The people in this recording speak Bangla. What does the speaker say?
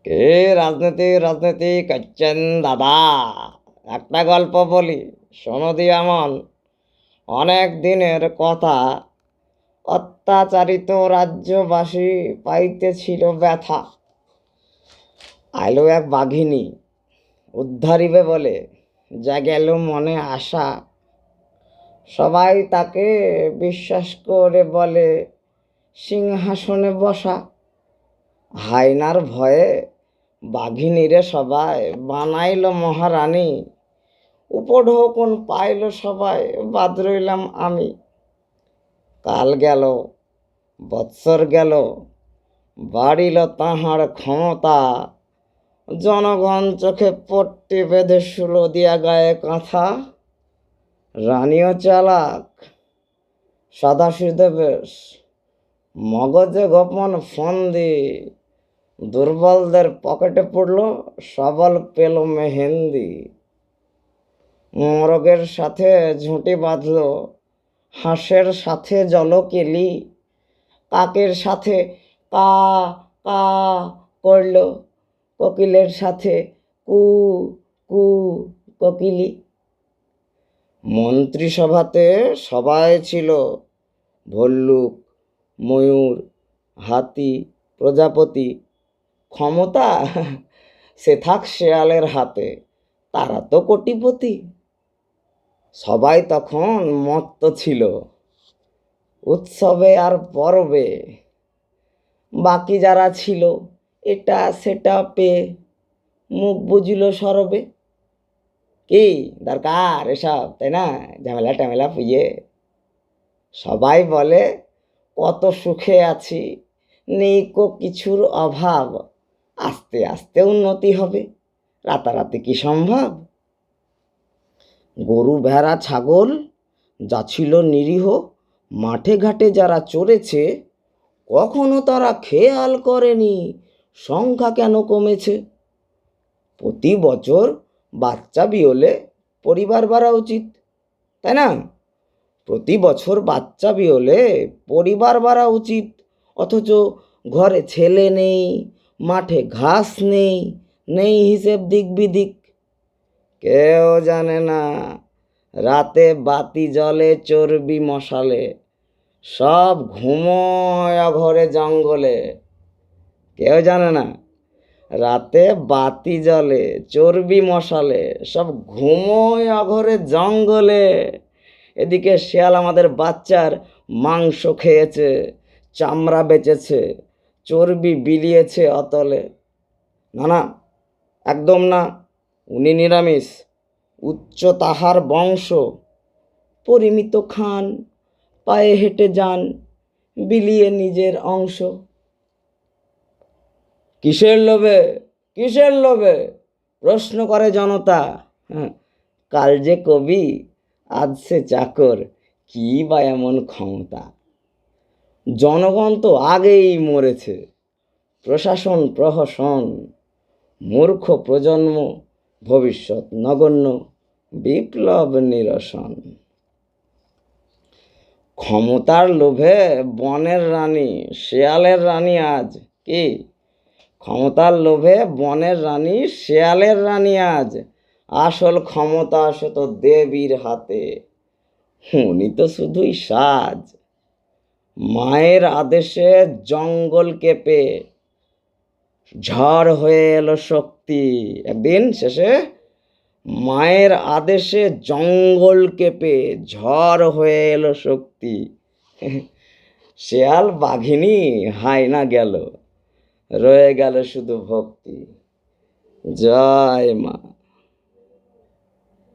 কে রাজনীতি রাজনীতি করছেন দাদা? একটা গল্প বলি, শোনো দিয়ামন। অনেক দিনের কথা। অত্যাচারিত রাজ্যবাসী পাইতেছিল ব্যথা। আইলো এক বাঘিনী, উদ্ধারিবে বলে। যা গেল মনে আশা। সবাই তাকে বিশ্বাস করে বলে সিংহাসনে বসা। হায়নার ভয়ে বাঘিনীরে সবাই বানাইল মহারানী। উপঢৌকন পাইল সবাই, বাদ রইলাম আমি। কাল গেল, বৎসর গেল, বাড়িল তাহার ক্ষমতা। জনগণ চোখে পট্টি বেঁধে শুলো দিয়া গায়ে কাঁথা। রানীও চালাক, সাদাসিধে বেশ, মগজে গোপন ফন্দি। দুর্বলদের পকেটে পড়ল, সবল পেল মেহেন্দি। মোরগের সাথে ঝুঁটি বাঁধল, হাঁসের সাথে জলকেলি। কাকের সাথে কা কা করল, কোকিলের সাথে কু কু কোকিলি। মন্ত্রিসভাতে সবাই ছিল ভল্লুক, ময়ূর, হাতি, প্রজাপতি। ক্ষমতা সে থাক শেয়ালের হাতে, তারা তো কোটিপতি। সবাই তখন মত্ত ছিল উৎসবে আর পরবে। বাকি যারা ছিল এটা সেটা পেয়ে মুখ বুঝিল সরবে। কি দরকার এসব, তাই না? ঝামেলা টামেলা পুইয়ে সবাই বলে কত সুখে আছি, নেই কো কিছুর অভাব। আস্তে আস্তে উন্নতি হবে, রাতারাতি কি সম্ভব? গরু ভেড়া ছাগল যা ছিল নিরীহ, মাঠে ঘাটে যারা চড়েছে, কখনো তারা খেয়াল করেনি সংখ্যা কেন কমেছে। প্রতি বছর বাচ্চা বিয়োলে পরিবার বাড়া উচিত, তাই না? প্রতি বছর বাচ্চা বিয়োলে পরিবার বাড়া উচিত, অথচ ঘরে ছেলে নেই, মাঠে ঘাস নেই, নেই হিসেব দিক বিদিক। কেউ জানে না রাতে বাতি জ্বলে চর্বি মশালে, সব ঘুমোয় ঘরে জঙ্গলে। কেউ জানে না রাতে বাতি জ্বলে চর্বি মশালে, সব ঘুমোয় ঘরে জঙ্গলে। এদিকে শেয়াল আমাদের বাচ্চার মাংস খেয়েছে, চামড়া বেচেছে, চর্বি বিলিয়েছে অতলে। না না, একদম না, উনি নিরামিষ, উচ্চ তাহার বংশ। পরিমিত খান, পায়ে হেঁটে যান, বিলিয়ে নিজের অংশ। কিসের লোভে, কিসের লোভে প্রশ্ন করে জনতা। কাল যে কবি, আজ সে চাকর, কি বা এমন ক্ষমতা। জনগণ তো আগেই মরেছে, প্রশাসন প্রহসন। মূর্খ প্রজন্ম, ভবিষ্যৎ নগণ্য, বিপ্লব নিরসন। ক্ষমতার লোভে বনের রানী শেয়ালের রানী আজ। কি ক্ষমতার লোভে বনের রানী শেয়ালের রানী আজ। আসল ক্ষমতা সে তো দেবীর হাতে, উনি তো শুধুই সাজ। মায়ের আদেশে জঙ্গল কেঁপে ঝড় হয়ে এলো শক্তি। একদিন শেষে মায়ের আদেশে জঙ্গল কেঁপে ঝড় হয়ে এলো শক্তি। শেয়াল বাঘিনী হায়না গেল, রয়ে গেল শুধু ভক্তি। জয় মা।